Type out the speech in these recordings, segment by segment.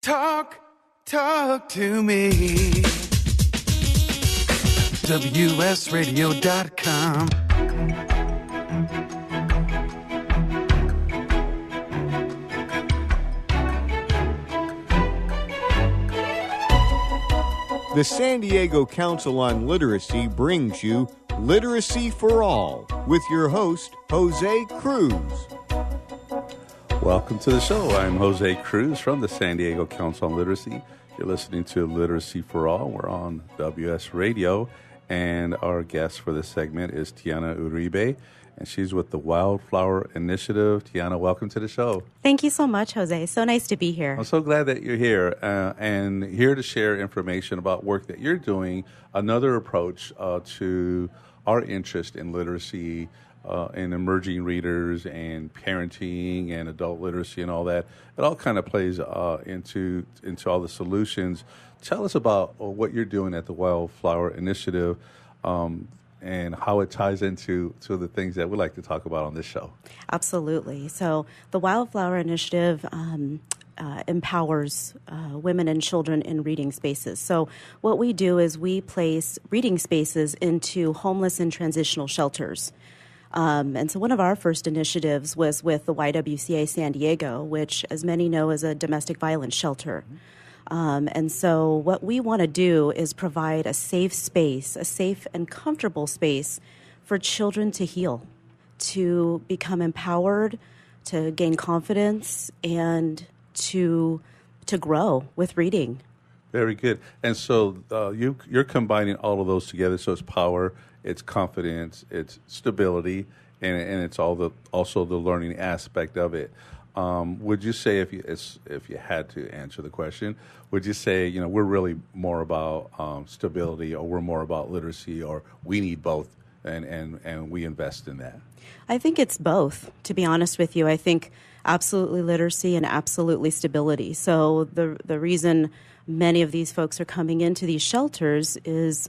Talk to me. WSRadio.com. The San Diego Council on Literacy brings you Literacy for All with your host, Jose Cruz. Welcome to the show. I'm Jose Cruz from the San Diego Council on Literacy. You're listening to Literacy for All. We're on WS Radio, and our guest for this segment is Tiana Uribe, and she's with the Wildflower Initiative. Tiana, welcome to the show. Thank you so much, Jose. So nice to be here. I'm so glad that you're here and here to share information about work that you're doing, another approach to our interest in literacy, in emerging readers and parenting and adult literacy and all that. It all kind of plays into all the solutions. Tell us about what you're doing at the Wildflower Initiative and how it ties into the things that we like to talk about on this show. Absolutely. So the Wildflower Initiative empowers women and children in reading spaces. So what we do is we place reading spaces into homeless and transitional shelters. And so one of our first initiatives was with the YWCA San Diego, which, as many know, is a domestic violence shelter. And so what we want to do is provide a safe space, a safe and comfortable space for children to heal, to become empowered, to gain confidence, and to grow with reading. Very good. And so you're combining all of those together. So it's power, it's confidence, it's stability, and it's also the learning aspect of it. Would you say, if you had to answer the question, would you say, we're really more about stability, or we're more about literacy, or we need both, and we invest in that? I think it's both, to be honest with you. I think absolutely literacy and absolutely stability. So the reason many of these folks are coming into these shelters is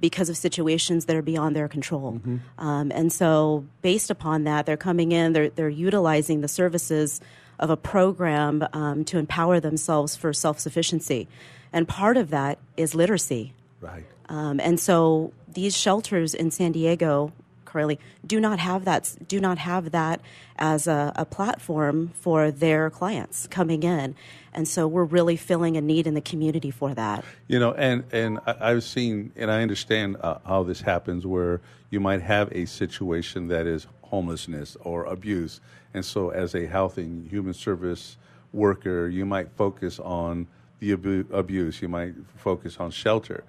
because of situations that are beyond their control. Mm-hmm. And so based upon that, they're coming in, they're utilizing the services of a program to empower themselves for self-sufficiency. And part of that is literacy. Right. And so these shelters in San Diego currently do not have that as a platform for their clients coming in. And so we're really filling a need in the community for that. And I've seen, and I understand how this happens, where you might have a situation that is homelessness or abuse. And so as a health and human service worker, you might focus on the abuse. You might focus on shelter.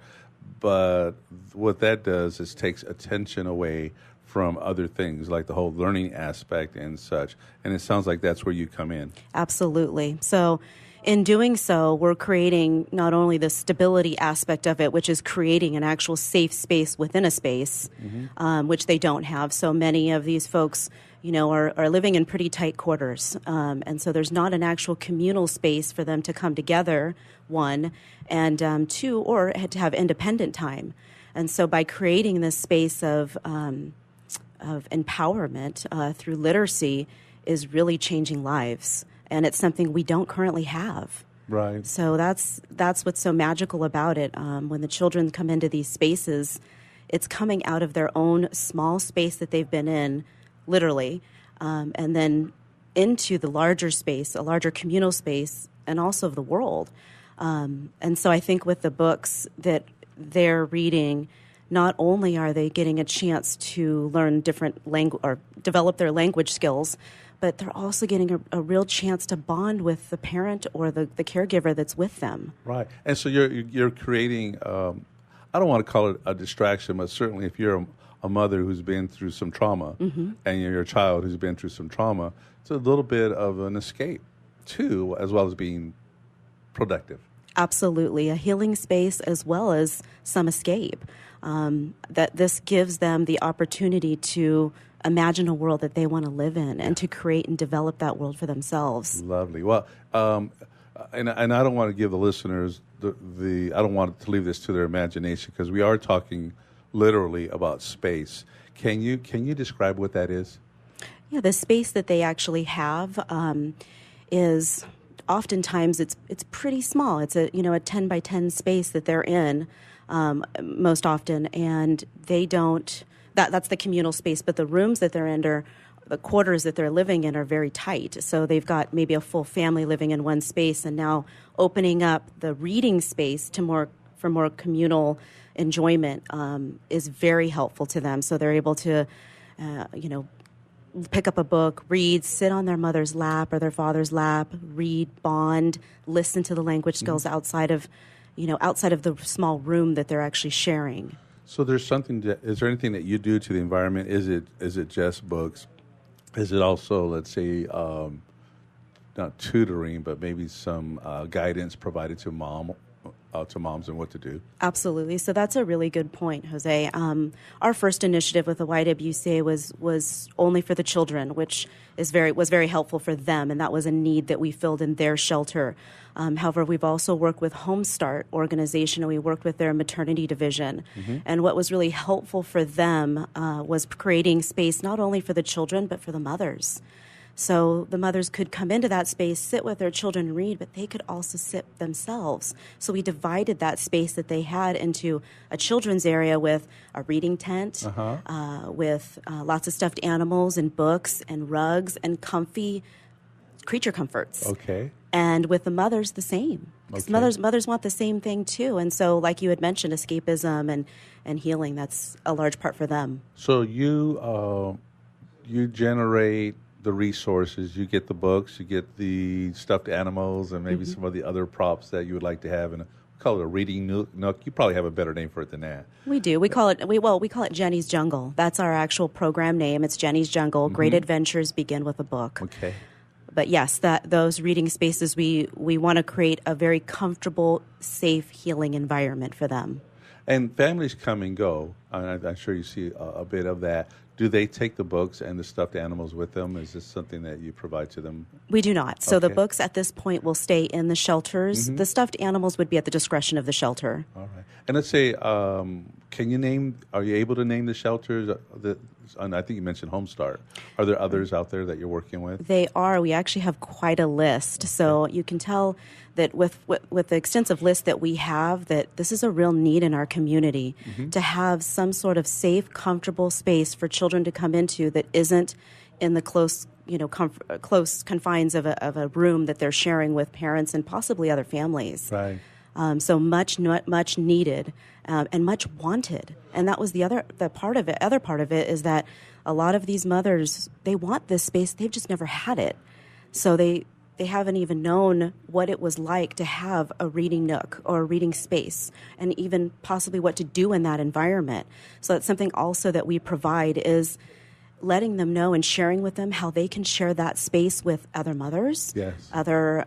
But what that does is takes attention away from other things, like the whole learning aspect and such. And it sounds like that's where you come in. Absolutely. So in doing so, we're creating not only the stability aspect of it, which is creating an actual safe space within a space, mm-hmm. Which they don't have. So many of these folks, are living in pretty tight quarters. And so there's not an actual communal space for them to come together, one, and two, or to have independent time. And so by creating this space of empowerment through literacy is really changing lives. And it's something we don't currently have. Right. So that's what's so magical about it. When the children come into these spaces, it's coming out of their own small space that they've been in, literally, and then into the larger space, a larger communal space, and also of the world. And so I think with the books that they're reading, not only are they getting a chance to learn different language or develop their language skills, but they're also getting a real chance to bond with the parent or the caregiver that's with them. Right. And so you're creating, I don't want to call it a distraction, but certainly if you're a mother who's been through some trauma, mm-hmm. and you're a child who's been through some trauma, it's a little bit of an escape, too, as well as being productive. Absolutely. A healing space as well as some escape. That this gives them the opportunity to imagine a world that they want to live in and to create and develop that world for themselves. Lovely. Well, and I don't want to give the listeners I don't want to leave this to their imagination, because we are talking literally about space. Can you describe what that is? Yeah, the space that they actually have is oftentimes it's pretty small. It's a 10 by 10 space that they're in most often, and they don't. That's the communal space, but the rooms that they're in the quarters that they're living in are very tight. So they've got maybe a full family living in one space, and now opening up the reading space for more communal enjoyment is very helpful to them. So they're able to, pick up a book, read, sit on their mother's lap or their father's lap, read, bond, listen to the language skills outside of the small room that they're actually sharing. So is there anything that you do to the environment? Is it just books? Is it also, let's say, not tutoring, but maybe some guidance provided to moms and what to do? Absolutely. So that's a really good point, Jose. Our first initiative with the YWCA was only for the children, which was very helpful for them, and that was a need that we filled in their shelter. However, we've also worked with Home Start organization, and we worked with their maternity division. Mm-hmm. And what was really helpful for them was creating space not only for the children, but for the mothers. So the mothers could come into that space, sit with their children and read, but they could also sit themselves. So we divided that space that they had into a children's area with a reading tent, with lots of stuffed animals and books and rugs and comfy creature comforts. Okay. And with the mothers, the same. Okay. Mothers want the same thing too. And so, like you had mentioned, escapism and healing, that's a large part for them. So you generate the resources, you get the books, you get the stuffed animals, and maybe some of the other props that you would like to have in call it a reading nook. You probably have a better name for it than that. We do. We call it Jenny's Jungle. That's our actual program name. It's Jenny's Jungle. Great adventures begin with a book. Okay. But yes, those reading spaces, we want to create a very comfortable, safe, healing environment for them. And families come and go. I'm sure you see a bit of that. Do they take the books and the stuffed animals with them? Is this something that you provide to them? We do not. So the books at this point will stay in the shelters. The stuffed animals would be at the discretion of the shelter. All right. And let's say, are you able to name the shelters? And I think you mentioned Home Start. Are there others out there that you're working with? They are. We actually have quite a list. So you can tell that with the extensive list that we have, that this is a real need in our community to have some sort of safe, comfortable space for children to come into that isn't in the close confines of a room that they're sharing with parents and possibly other families. Right. So much needed and much wanted. And that was the other part of it. Other part of it is that a lot of these mothers, they want this space. They've just never had it. So they haven't even known what it was like to have a reading nook or a reading space, and even possibly what to do in that environment. So that's something also that we provide, is letting them know and sharing with them how they can share that space with other mothers, other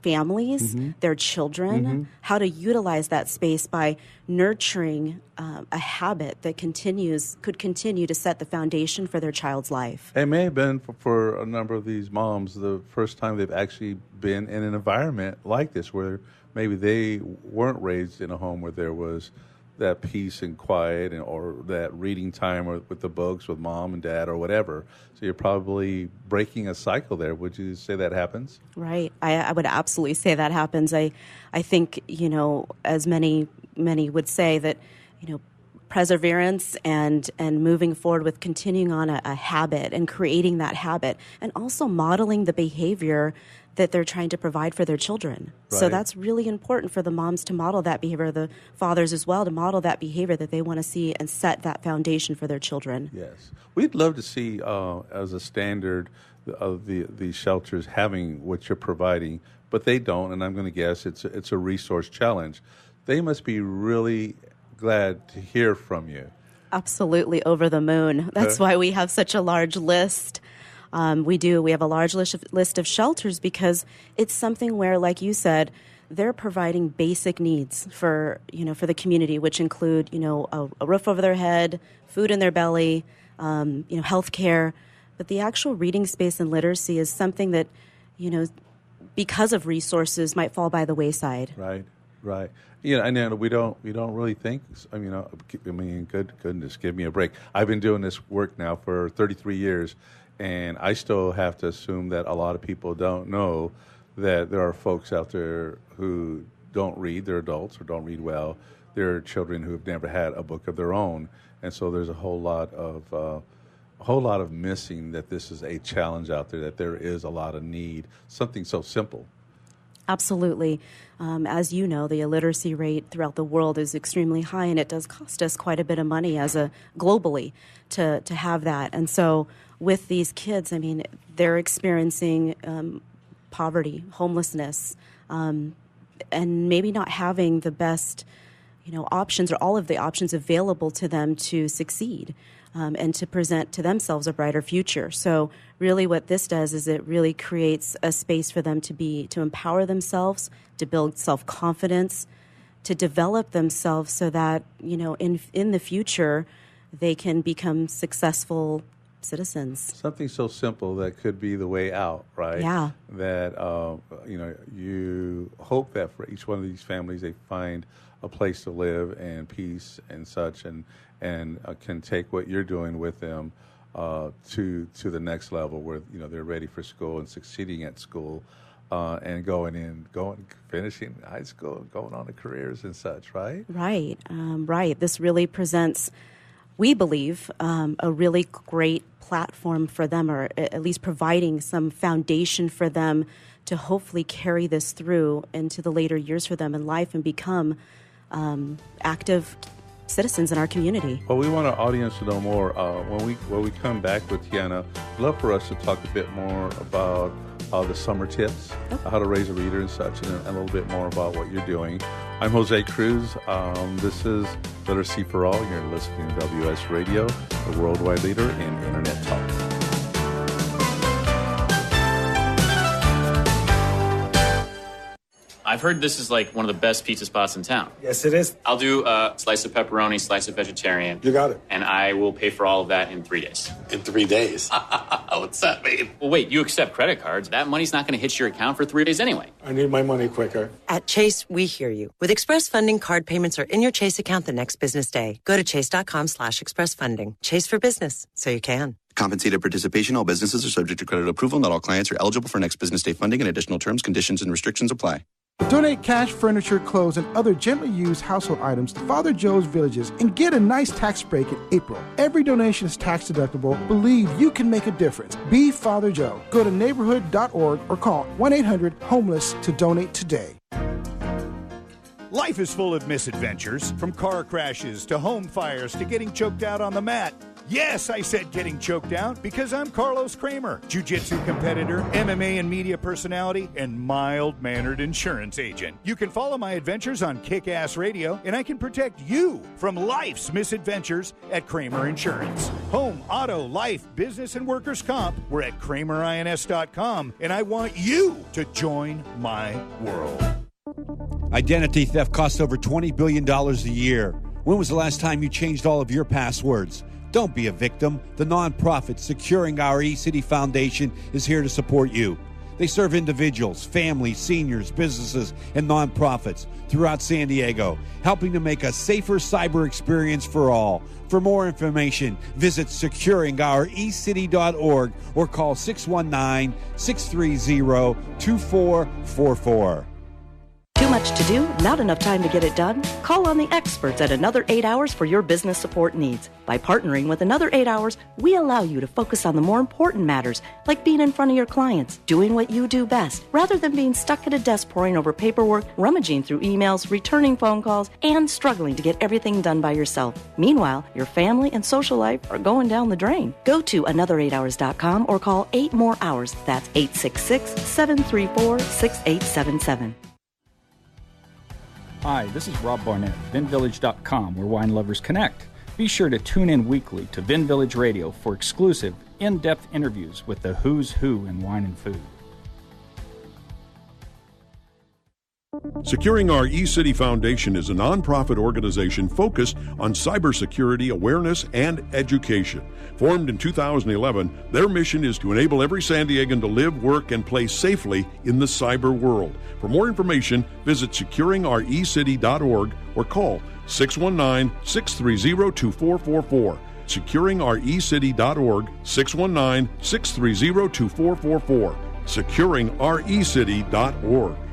families, their children, how to utilize that space by nurturing a habit that could continue to set the foundation for their child's life. It may have been for a number of these moms the first time they've actually been in an environment like this, where maybe they weren't raised in a home where there was that peace and quiet, or that reading time with the books with mom and dad or whatever. So you're probably breaking a cycle there. Would you say that happens? Right. I would absolutely say that happens. I think, as many would say, that, perseverance and moving forward with continuing on a habit and creating that habit, and also modeling the behavior that they're trying to provide for their children. Right. So that's really important for the moms to model that behavior, the fathers as well, to model that behavior that they want to see and set that foundation for their children. Yes. We'd love to see, as a standard of the shelters, having what you're providing, but they don't, and I'm going to guess it's a resource challenge. They must be really glad to hear from you. Absolutely over the moon. That's why we have such a large list. We have a large list of shelters, because it's something where, like you said, they're providing basic needs for the community, which include, a roof over their head, food in their belly, health care. But the actual reading space and literacy is something that, because of resources, might fall by the wayside. Right. And then we don't really think. Good goodness, give me a break. I've been doing this work now for 33 years. And I still have to assume that a lot of people don't know that there are folks out there who don't read. They're adults or don't read well. There are children who have never had a book of their own, and so there's a whole lot of missing. That this is a challenge out there. That there is a lot of need. Something so simple. Absolutely. As you know, the illiteracy rate throughout the world is extremely high, and it does cost us quite a bit of money globally to have that. And so with these kids, I mean, they're experiencing poverty, homelessness, and maybe not having the best, options or all of the options available to them to succeed. And to present to themselves a brighter future. So really what this does is it really creates a space for them to empower themselves, to build self-confidence, to develop themselves so that, in the future, they can become successful citizens. Something so simple that could be the way out, right? Yeah. That, you hope that for each one of these families, they find a place to live and peace and such, and can take what you're doing with them to the next level where they're ready for school and succeeding at school, and finishing high school and going on to careers and such, right? Right, right. This really presents, we believe, a really great platform for them, or at least providing some foundation for them to hopefully carry this through into the later years for them in life and become active citizens in our community. Well, we want our audience to know more. When we come back with Tiana, I'd love for us to talk a bit more about the summer tips, how to raise a reader and such, and a little bit more about what you're doing. I'm Jose Cruz. This is Literacy for All. You're listening to WS Radio, the worldwide leader in Internet talk. I've heard this is like one of the best pizza spots in town. Yes, it is. I'll do a slice of pepperoni, slice of vegetarian. You got it. And I will pay for all of that in 3 days. In 3 days? What's that mean? Well, wait, you accept credit cards. That money's not going to hit your account for 3 days anyway. I need my money quicker. At Chase, we hear you. With Express Funding, card payments are in your Chase account the next business day. Go to chase.com/expressfunding. Chase for business, so you can. Compensated participation. All businesses are subject to credit approval. Not all clients are eligible for next business day funding, and additional terms, conditions, and restrictions apply. Donate cash, furniture, clothes, and other gently used household items to Father Joe's Villages and get a nice tax break in April. Every donation is tax deductible. Believe you can make a difference. Be Father Joe. Go to neighborhood.org or call 1-800-HOMELESS to donate today. Life is full of misadventures, from car crashes to home fires to getting choked out on the mat. Yes, I said getting choked out because I'm Carlos Kramer, jiu-jitsu competitor, MMA and media personality, and mild-mannered insurance agent. You can follow my adventures on Kick-Ass Radio, and I can protect you from life's misadventures at Kramer Insurance. Home, auto, life, business, and workers' comp. We're at KramerINS.com, and I want you to join my world. Identity theft costs over $20 billion a year. When was the last time you changed all of your passwords? Don't be a victim. The nonprofit Securing Our eCity Foundation is here to support you. They serve individuals, families, seniors, businesses, and nonprofits throughout San Diego, helping to make a safer cyber experience for all. For more information, visit securingourecity.org or call 619-630-2444. Too much to do? Not enough time to get it done? Call on the experts at Another 8 Hours for your business support needs. By partnering with Another 8 Hours, we allow you to focus on the more important matters, like being in front of your clients, doing what you do best, rather than being stuck at a desk poring over paperwork, rummaging through emails, returning phone calls, and struggling to get everything done by yourself. Meanwhile, your family and social life are going down the drain. Go to another8hours.com or call 8 more hours. That's 866-734-6877. Hi, this is Rob Barnett, VinVillage.com, where wine lovers connect. Be sure to tune in weekly to Vin Village Radio for exclusive, in-depth interviews with the who's who in wine and food. Securing Our eCity Foundation is a nonprofit organization focused on cybersecurity awareness and education. Formed in 2011, their mission is to enable every San Diegan to live, work, and play safely in the cyber world. For more information, visit securingourecity.org or call 619-630-2444. securingourecity.org, 619-630-2444. securingrecity.org.